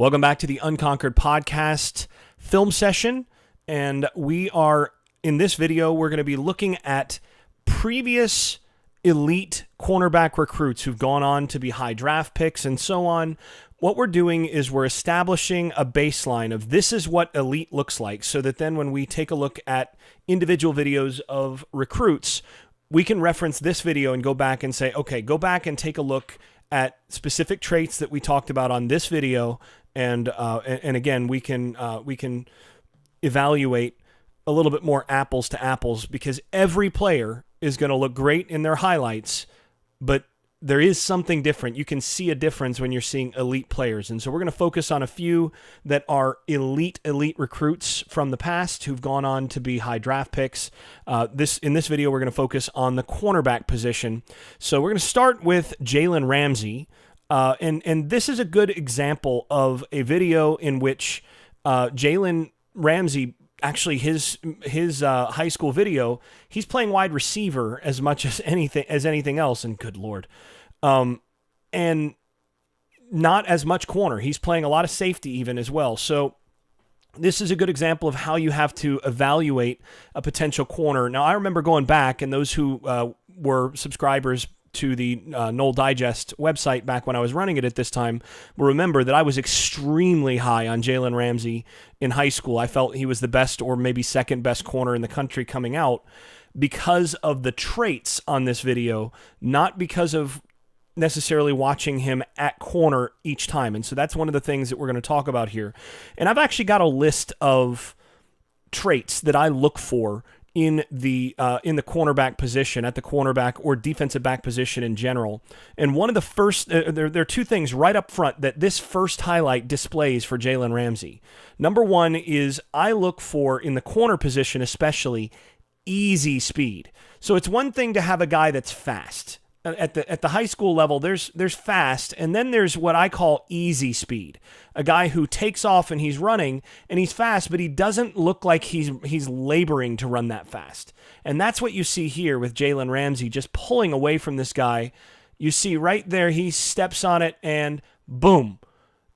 Welcome back to the Unconquered Podcast film session. And in this video, we're going to be looking at previous elite cornerback recruits who've gone on to be high draft picks and so on. What we're doing is we're establishing a baseline of this is what elite looks like, so that then when we take a look at individual videos of recruits, we can reference this video and go back and say, okay, go back and take a look at specific traits that we talked about on this video. And again, we can evaluate a little bit more apples to apples, because every player is going to look great in their highlights, but there is something different. You can see a difference when you're seeing elite players. And so we're going to focus on a few that are elite recruits from the past who've gone on to be high draft picks. In this video, we're going to focus on the cornerback position. So we're going to start with Jalen Ramsey. And this is a good example of a video in which Jalen Ramsey, actually his high school video, he's playing wide receiver as much as anything else, and good Lord, and not as much corner. He's playing a lot of safety even as well. So this is a good example of how you have to evaluate a potential corner. Now, I remember going back, and those who were subscribers to the Noel Digest website back when I was running it at this time will remember that I was extremely high on Jalen Ramsey in high school. I felt he was the best or maybe second best corner in the country coming out because of the traits on this video, not because of necessarily watching him at corner each time. And so that's one of the things that we're going to talk about here. And I've actually got a list of traits that I look for in the cornerback position, at the cornerback or defensive back position in general. And one of the first, there are two things right up front that this first highlight displays for Jalen Ramsey. Number one is I look for, in the corner position especially, easy speed. So it's one thing to have a guy that's fast. At the high school level, there's fast, and then there's what I call easy speed. A guy who takes off and he's running and he's fast, but he doesn't look like he's laboring to run that fast. And that's what you see here with Jalen Ramsey just pulling away from this guy. You see right there, he steps on it and boom.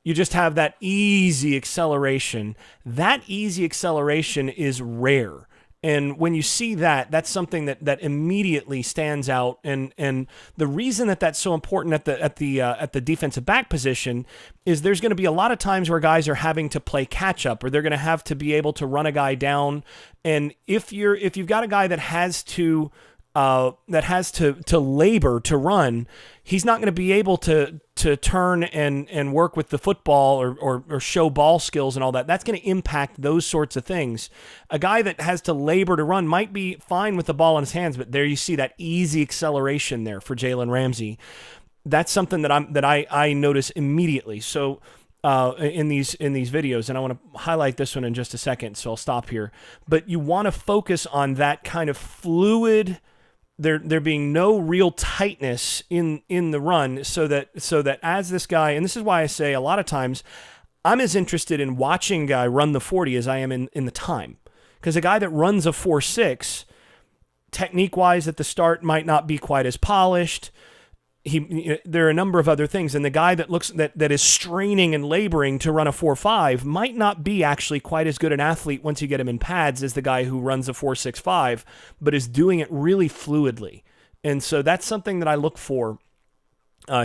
You just have that easy acceleration. That easy acceleration is rare. And when you see that, that's something that immediately stands out. And the reason that that's so important at the defensive back position is there's going to be a lot of times where guys are having to play catch up, or they're going to have to be able to run a guy down. And if you've got a guy that has to labor to run, he's not going to be able to turn and work with the football or show ball skills and all that. That's going to impact those sorts of things. A guy that has to labor to run might be fine with the ball in his hands, but there you see that easy acceleration there for Jalen Ramsey. That's something that I notice immediately. So in these videos, and I want to highlight this one in just a second, so I'll stop here. But you want to focus on that kind of fluid, there being no real tightness in the run, so that as this guy, and this is why I say a lot of times I'm as interested in watching a guy run the 40 as I am in the time. Because a guy that runs a 4.6, technique-wise at the start might not be quite as polished. There are a number of other things, and the guy that is straining and laboring to run a 4.5 might not be actually quite as good an athlete once you get him in pads as the guy who runs a 4.65, but is doing it really fluidly. And so that's something that I look for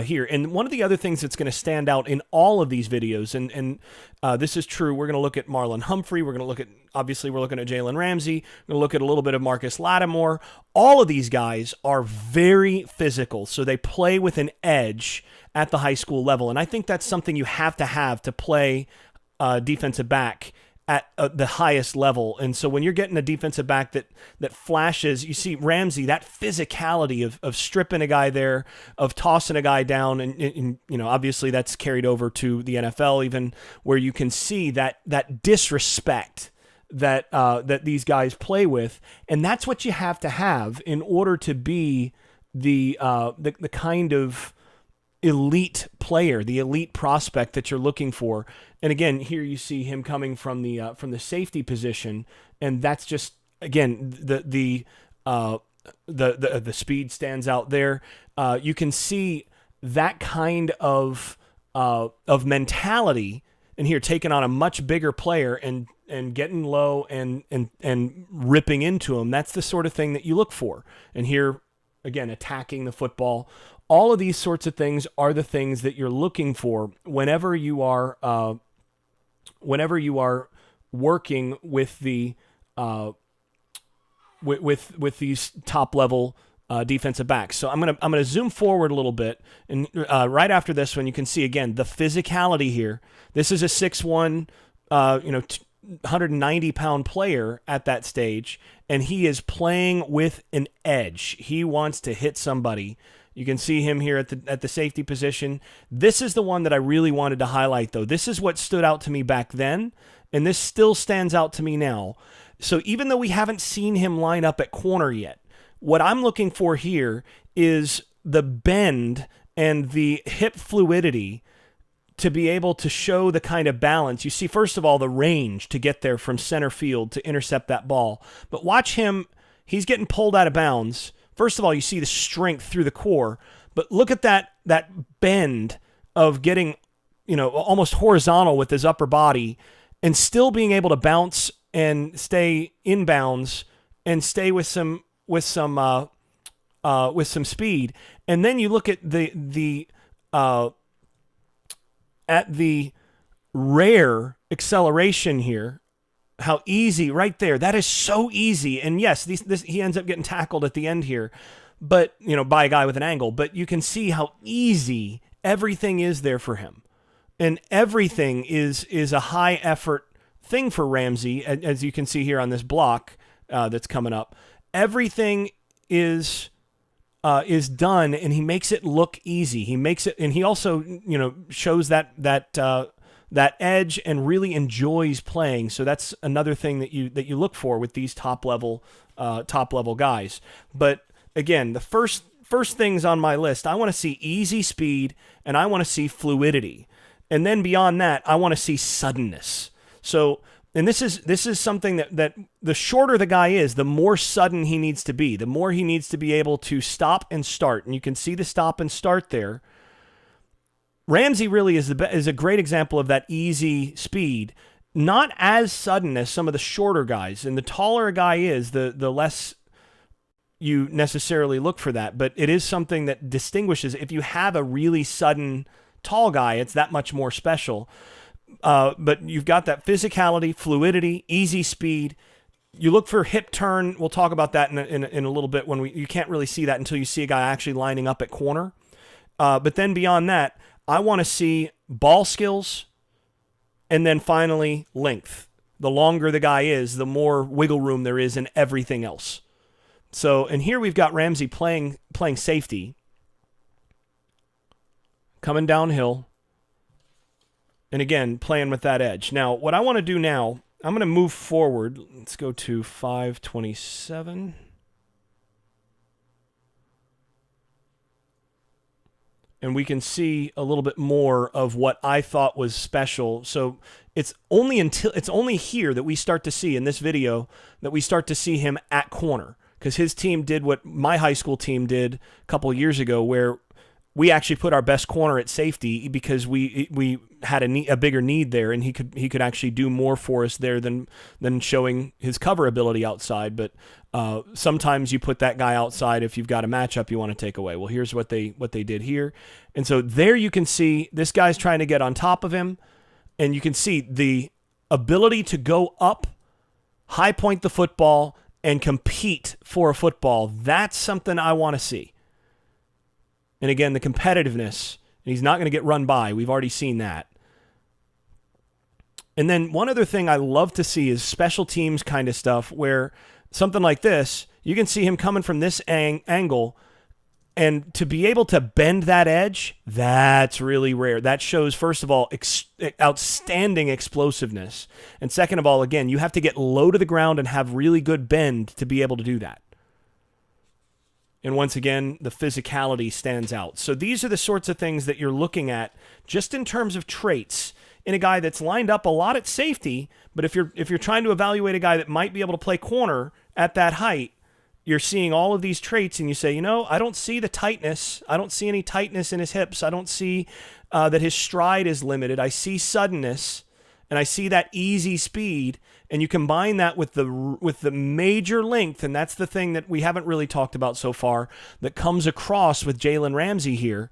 here. And one of the other things that's going to stand out in all of these videos, and this is true, we're going to look at Marlon Humphrey, we're looking at Jalen Ramsey, we're going to look at a little bit of Marcus Lattimore. All of these guys are very physical, so they play with an edge at the high school level. And I think that's something you have to play defensive back at the highest level. And so when you're getting a defensive back that flashes, you see Ramsey, that physicality of stripping a guy there, of tossing a guy down, and obviously that's carried over to the NFL, even where you can see that disrespect that these guys play with. And that's what you have to have in order to be the kind of elite player, the elite prospect that you're looking for. And again, here you see him coming from the safety position, and that's just, again, the speed stands out there. You can see that kind of mentality and here taking on a much bigger player and getting low and ripping into him. That's the sort of thing that you look for. And here, again, attacking the football. All of these sorts of things are the things that you're looking for whenever you are working with the with these top level defensive backs. So I'm gonna zoom forward a little bit, and right after this one, you can see again the physicality here. This is a 6'1", 190-pound player at that stage, and he is playing with an edge. He wants to hit somebody. You can see him here at the safety position. This is the one that I really wanted to highlight, though. This is what stood out to me back then, and this still stands out to me now. So even though we haven't seen him line up at corner yet, what I'm looking for here is the bend and the hip fluidity to be able to show the kind of balance. You see, first of all, the range to get there from center field to intercept that ball. But watch him. He's getting pulled out of bounds. First of all, you see the strength through the core. But look at that bend of getting, almost horizontal with his upper body and still being able to bounce and stay in bounds and stay with some speed. And then you look at the rare acceleration here, how easy right there. That is so easy. And yes, he ends up getting tackled at the end here, but by a guy with an angle. But you can see how easy everything is there for him, and everything is a high effort thing for Ramsey, as you can see here on this block that's coming up. Everything is done, and he makes it look easy. He makes it, and he also, shows that edge and really enjoys playing. So that's another thing that you look for with these top level guys. But again, the first things on my list, I want to see easy speed and I want to see fluidity, and then beyond that, I want to see suddenness. So. And this is something that the shorter the guy is, the more sudden he needs to be, the more he needs to be able to stop and start. And you can see the stop and start there. Ramsey really is a great example of that easy speed, not as sudden as some of the shorter guys. And the taller a guy is, the less you necessarily look for that. But it is something that distinguishes. If you have a really sudden tall guy, it's that much more special. But you've got that physicality, fluidity, easy speed. You look for hip turn. We'll talk about that in a little bit when you can't really see that until you see a guy actually lining up at corner. But then beyond that, I want to see ball skills, and then finally length. The longer the guy is, the more wiggle room there is in everything else. So, and here we've got Ramsey playing safety, coming downhill. And again, playing with that edge. Now, what I want to do now, I'm going to move forward. Let's go to 527. And we can see a little bit more of what I thought was special. So it's only here that we start to see in this video that we start to see him at corner, because his team did what my high school team did a couple of years ago, where we actually put our best corner at safety because we had a bigger need there, and he could actually do more for us there than showing his cover ability outside. But sometimes you put that guy outside if you've got a matchup you want to take away. Well, here's what they did here, and so there you can see this guy's trying to get on top of him, and you can see the ability to go up, high point the football, and compete for a football. That's something I want to see. And again, the competitiveness, and he's not going to get run by. We've already seen that. And then one other thing I love to see is special teams kind of stuff, where something like this, you can see him coming from this angle, and to be able to bend that edge, that's really rare. That shows, first of all, outstanding explosiveness. And second of all, again, you have to get low to the ground and have really good bend to be able to do that. And once again, the physicality stands out. So these are the sorts of things that you're looking at just in terms of traits in a guy that's lined up a lot at safety. But if you're trying to evaluate a guy that might be able to play corner at that height, you're seeing all of these traits and you say, I don't see the tightness. I don't see any tightness in his hips. I don't see that his stride is limited. I see suddenness. and I see that easy speed, and you combine that with the major length, and that's the thing that we haven't really talked about so far that comes across with Jalen Ramsey here.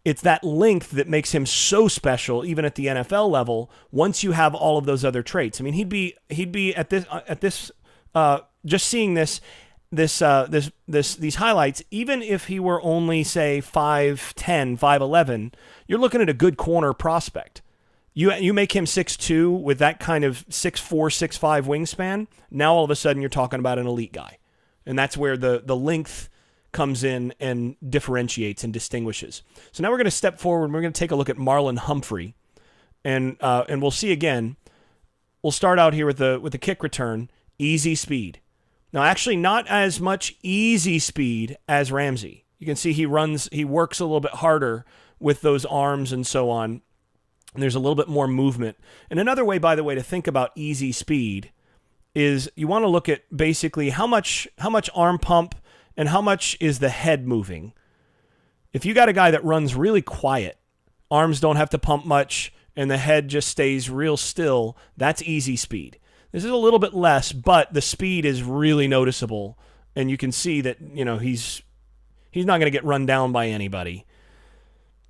It's that length that makes him so special, even at the NFL level. Once you have all of those other traits, I mean, he'd be at this just seeing these highlights. Even if he were only say 5'10", 5'11", you're looking at a good corner prospect. You make him 6'2" with that kind of 6'4", 6'5" wingspan. Now all of a sudden you're talking about an elite guy, and that's where the length comes in and differentiates and distinguishes. So now we're going to step forward and we're going to take a look at Marlon Humphrey, and we'll see again. We'll start out here with the kick return, easy speed. Now actually not as much easy speed as Ramsey. You can see he works a little bit harder with those arms and so on. And there's a little bit more movement. And another way, by the way, to think about easy speed is you want to look at basically how much arm pump and how much is the head moving. If you got a guy that runs really quiet, arms don't have to pump much, and the head just stays real still, that's easy speed. This is a little bit less, but the speed is really noticeable, and you can see that, he's not going to get run down by anybody.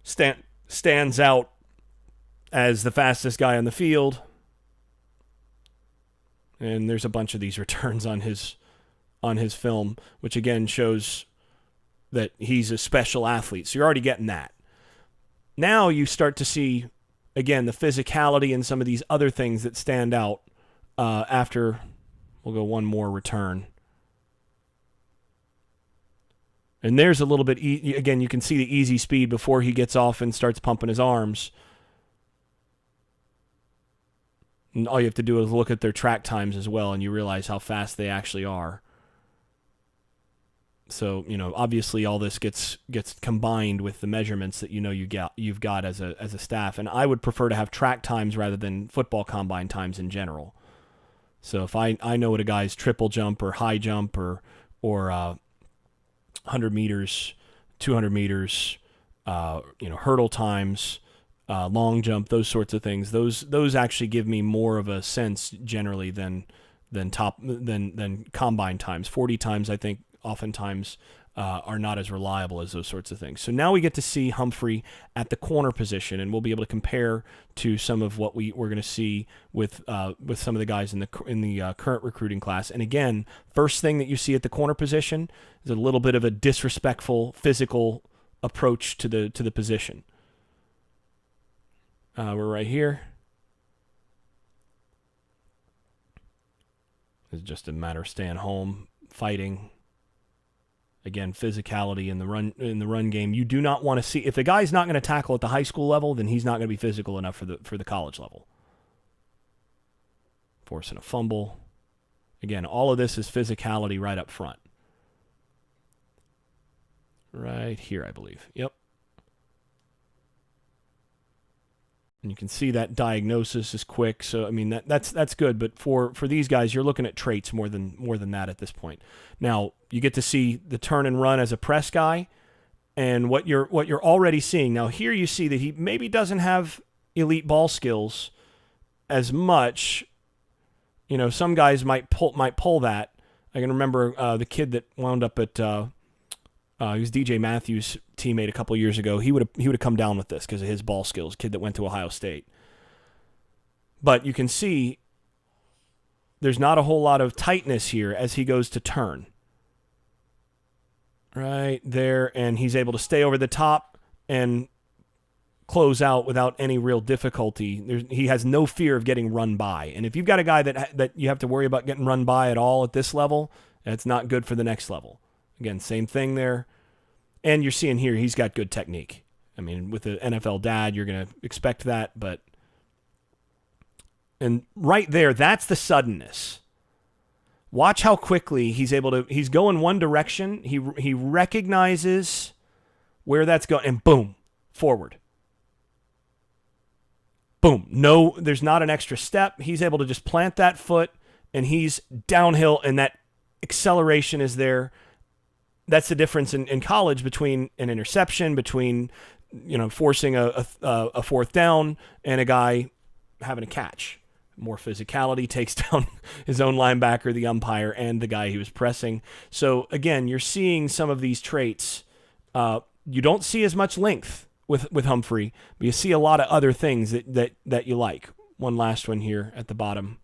Stands out as the fastest guy on the field. And there's a bunch of these returns on his film, which again shows that he's a special athlete. So you're already getting that. Now you start to see, again, the physicality and some of these other things that stand out after. We'll go one more return. And there's a little bit, again, you can see the easy speed before he gets off and starts pumping his arms. And all you have to do is look at their track times as well, and you realize how fast they actually are. So, obviously all this gets combined with the measurements that you've got as a staff. And I would prefer to have track times rather than football combine times in general. So if I know what a guy's triple jump or high jump or 100 meters, 200 meters, hurdle times, long jump, those sorts of things, those actually give me more of a sense generally than combine times. 40 times, I think, oftentimes are not as reliable as those sorts of things. So now we get to see Humphrey at the corner position, and we'll be able to compare to some of what we're going to see with some of the guys in the current recruiting class. And again, first thing that you see at the corner position is a little bit of a disrespectful physical approach to the position. We're right here. It's just a matter of staying home, fighting. Again, physicality in the run game. You do not want to see, if the guy's not going to tackle at the high school level, then he's not going to be physical enough for the college level. Forcing a fumble. Again, all of this is physicality right up front. Right here, I believe. Yep. And you can see that diagnosis is quick. So, I mean, that's good. But for these guys, you're looking at traits more than that at this point. Now, you get to see the turn and run as a press guy and what you're already seeing. Now, here you see that he maybe doesn't have elite ball skills as much. Some guys might pull that. I can remember the kid that wound up at he was DJ Matthews' teammate a couple years ago. He would have come down with this because of his ball skills. Kid that went to Ohio State. But you can see there's not a whole lot of tightness here as he goes to turn. Right there, and he's able to stay over the top and close out without any real difficulty. He has no fear of getting run by. And if you've got a guy that you have to worry about getting run by at all at this level, that's not good for the next level. Again, same thing there. And you're seeing here, he's got good technique. I mean, with the NFL dad, you're going to expect that, and right there, that's the suddenness. Watch how quickly he's going one direction. He recognizes where that's going, and boom, forward. Boom. No, there's not an extra step. He's able to just plant that foot, and he's downhill, and that acceleration is there. That's the difference in college between an interception, between forcing a fourth down, and a guy having a catch. More physicality, takes down his own linebacker, the umpire, and the guy he was pressing. So again, you're seeing some of these traits. You don't see as much length with Humphrey, but you see a lot of other things that you like. One last one here at the bottom.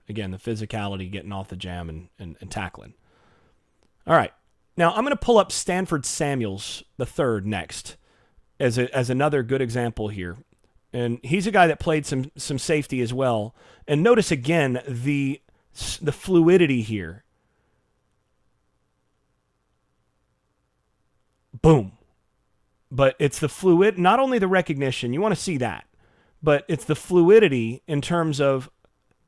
Again, the physicality, getting off the jam and tackling. All right. Now I'm going to pull up Stanford Samuels III next as another good example here. And he's a guy that played some safety as well. And notice again the fluidity here. Boom. But it's the fluid, not only the recognition, you want to see that, but it's the fluidity in terms of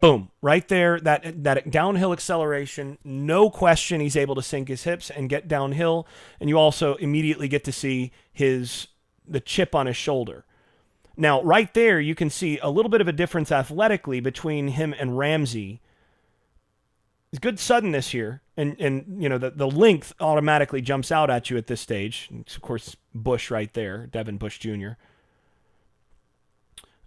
boom, right there, that downhill acceleration, no question he's able to sink his hips and get downhill. And you also immediately get to see the chip on his shoulder. Now, right there, you can see a little bit of a difference athletically between him and Ramsey. There's good suddenness here, and you know the length automatically jumps out at you at this stage. It's, of course, Bush right there, Devin Bush Jr.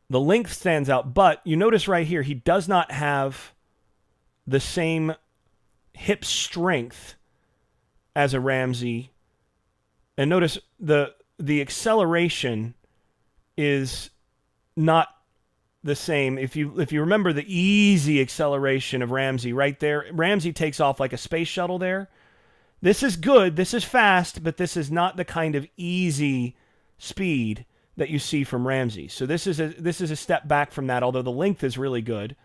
The length stands out, but you notice right here, he does not have the same hip strength as a Ramsey. And notice the acceleration is not the same. If you remember the easy acceleration of Ramsey right there, Ramsey takes off like a space shuttle there. This is good, this is fast, but this is not the kind of easy speed that you see from Ramsey. So this is a step back from that, although the length is really good.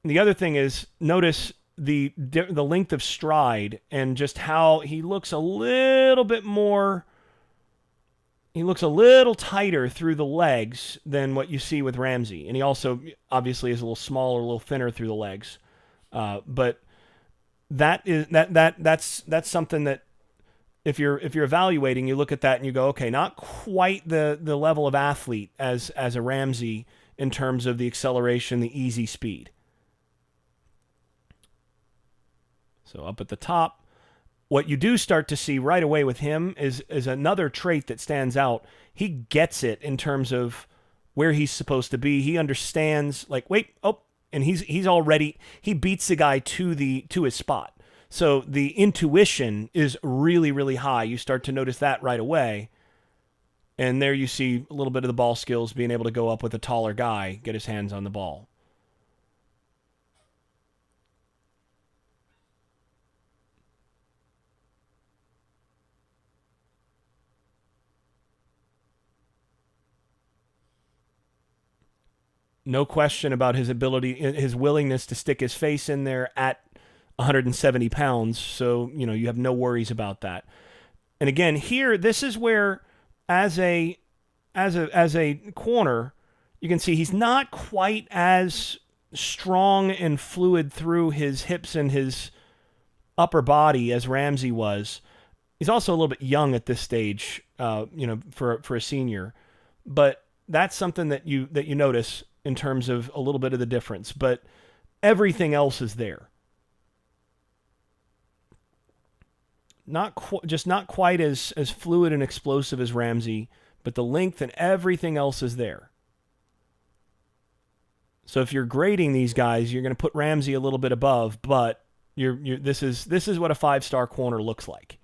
And the other thing is, notice the length of stride and just how he looks a little bit more. He looks a little tighter through the legs than what you see with Ramsey. And he also obviously is a little smaller, a little thinner through the legs. But that's something that if you're evaluating, you look at that and you go, okay, not quite the level of athlete as a Ramsey in terms of the acceleration, the easy speed. So up at the top, what you do start to see right away with him is another trait that stands out. He gets it in terms of where he's supposed to be. He understands, like, and he's already, he beats the guy to his spot. So the intuition is really, really high. You start to notice that right away. And there you see a little bit of the ball skills, being able to go up with a taller guy, get his hands on the ball. No question about his ability, his willingness to stick his face in there at 170 pounds. So, you know, you have no worries about that. And again, here, this is where, as a corner, you can see he's not quite as strong and fluid through his hips and his upper body as Ramsey was. He's also a little bit young at this stage, for a senior. But that's something that you notice in terms of a little bit of the difference, but everything else is there. Not quite as fluid and explosive as Ramsey, but the length and everything else is there. So if you're grading these guys, you're going to put Ramsey a little bit above, but this is what a 5-star corner looks like.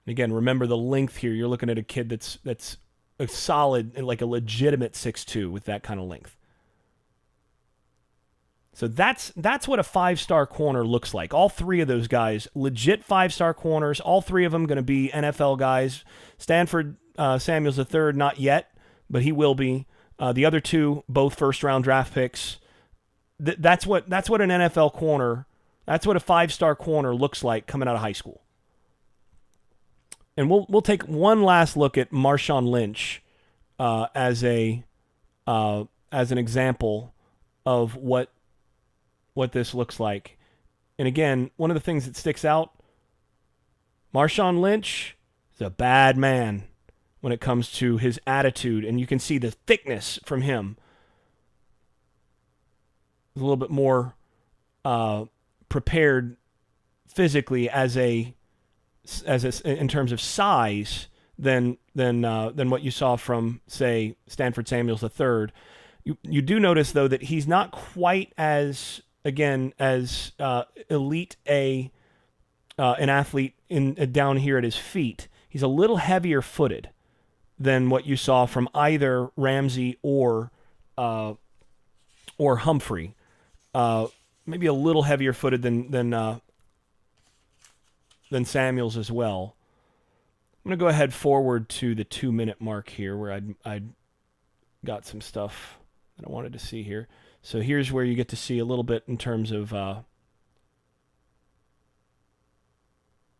And again, remember the length here. You're looking at a kid that's a solid, like a legitimate 6'2" with that kind of length. So that's what a 5-star corner looks like. All three of those guys, legit 5-star corners. All three of them going to be NFL guys. Stanford Samuels III, not yet, but he will be. The other two, both first-round draft picks. That's what an NFL corner. That's what a 5-star corner looks like coming out of high school. And we'll take one last look at Marshawn Lynch as an example of what this looks like. And again, one of the things that sticks out, Marshawn Lynch is a bad man when it comes to his attitude, and you can see the thickness from him. He's a little bit more prepared physically in terms of size than what you saw from, say, Stanford Samuels III. You do notice, though, that he's not quite as elite an athlete down here at his feet. He's a little heavier footed than what you saw from either Ramsey or Humphrey. Maybe a little heavier footed than Samuels as well. I'm gonna go ahead forward to the 2-minute mark here, where I'd got some stuff that I wanted to see here. So here's where you get to see a little bit in terms of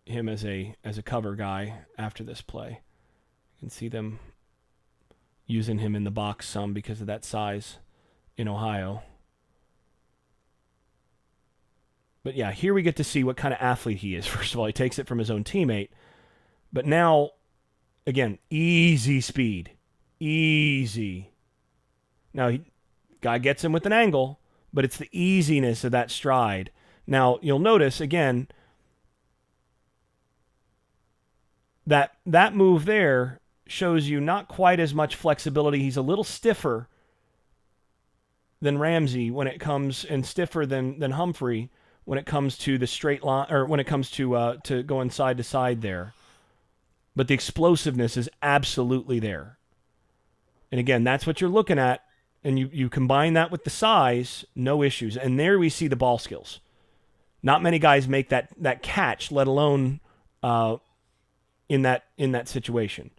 him as a cover guy after this play. You can see them using him in the box some because of that size in Ohio. But yeah, here we get to see what kind of athlete he is. First of all, he takes it from his own teammate. But now, again, easy speed. Easy. Now, guy gets him with an angle, but it's the easiness of that stride. Now, you'll notice, again, that move there shows you not quite as much flexibility. He's a little stiffer than Ramsey when it comes, and stiffer than Humphrey when it comes to the straight line, or when it comes to going side to side there. But the explosiveness is absolutely there. And again, that's what you're looking at, and you combine that with the size, no issues. And there we see the ball skills. Not many guys make that catch, let alone in that situation.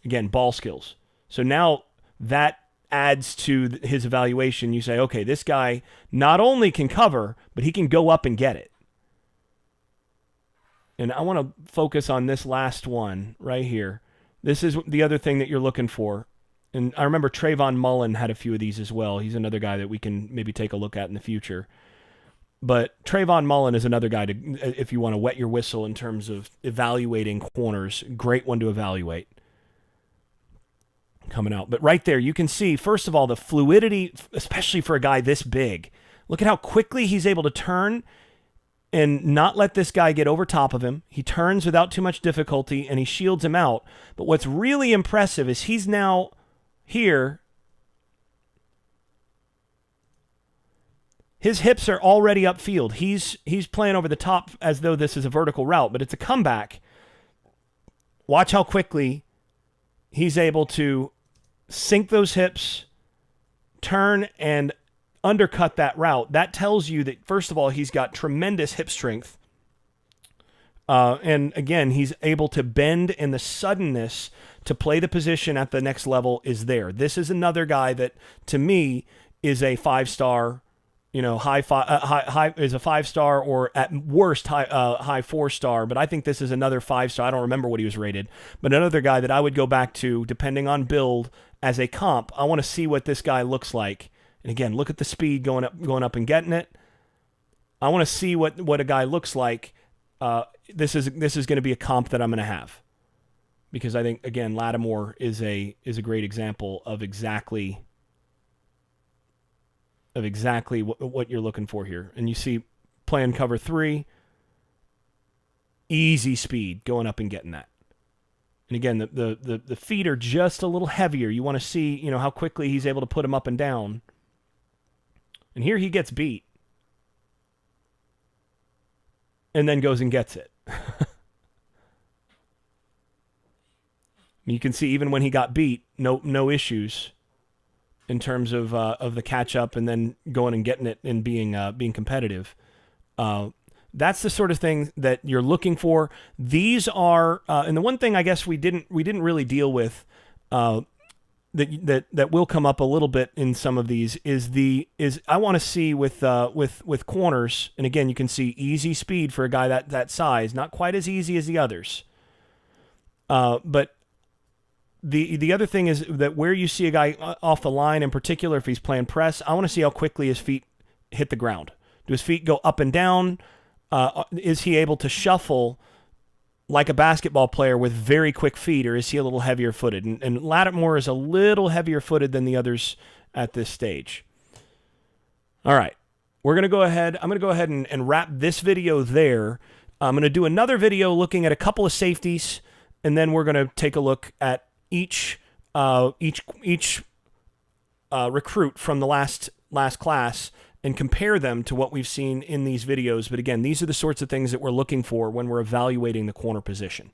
Again, ball skills. So now that adds to his evaluation. You say, okay, this guy not only can cover, but he can go up and get it. And I want to focus on this last one right here. This is the other thing that you're looking for. And I remember Trayvon Mullen had a few of these as well. He's another guy that we can maybe take a look at in the future. But Trayvon Mullen is another guy if you want to wet your whistle in terms of evaluating corners. Great one to evaluate coming out. But right there, you can see, first of all, the fluidity, especially for a guy this big. Look at how quickly he's able to turn and not let this guy get over top of him. He turns without too much difficulty, and he shields him out. But what's really impressive is he's now here. His hips are already upfield. He's playing over the top as though this is a vertical route, but it's a comeback. Watch how quickly he's able to sink those hips, turn, and undercut that route. That tells you that, first of all, he's got tremendous hip strength. And again, he's able to bend, and the suddenness to play the position at the next level is there. This is another guy that, to me, is a 5-star, high is a 5-star, or at worst high 4-star. But I think this is another 5-star. I don't remember what he was rated, but another guy that I would go back to, depending on build, as a comp. I want to see what this guy looks like. And again, look at the speed going up and getting it. I want to see what a guy looks like. This is going to be a comp that I'm going to have, because I think, again, Lattimore is a great example of exactly what you're looking for here. And you see playing cover 3, easy speed going up and getting that. And again, the feet are just a little heavier. You want to see, how quickly he's able to put them up and down. And here he gets beat, and then goes and gets it. You can see even when he got beat, no issues in terms of the catch up and then going and getting it and being competitive. That's the sort of thing that you're looking for. These are, and the one thing I guess we didn't really deal with, that will come up a little bit in some of these is I want to see with corners, and again you can see easy speed for a guy that size, not quite as easy as the others. But the other thing is that where you see a guy off the line, in particular if he's playing press, I want to see how quickly his feet hit the ground. Do his feet go up and down? Is he able to shuffle like a basketball player with very quick feet, or is he a little heavier footed? And Lattimore is a little heavier footed than the others at this stage. All right. I'm going to go ahead and wrap this video there. I'm going to do another video looking at a couple of safeties, and then we're going to take a look at each recruit from the last class and compare them to what we've seen in these videos. But again, these are the sorts of things that we're looking for when we're evaluating the corner position.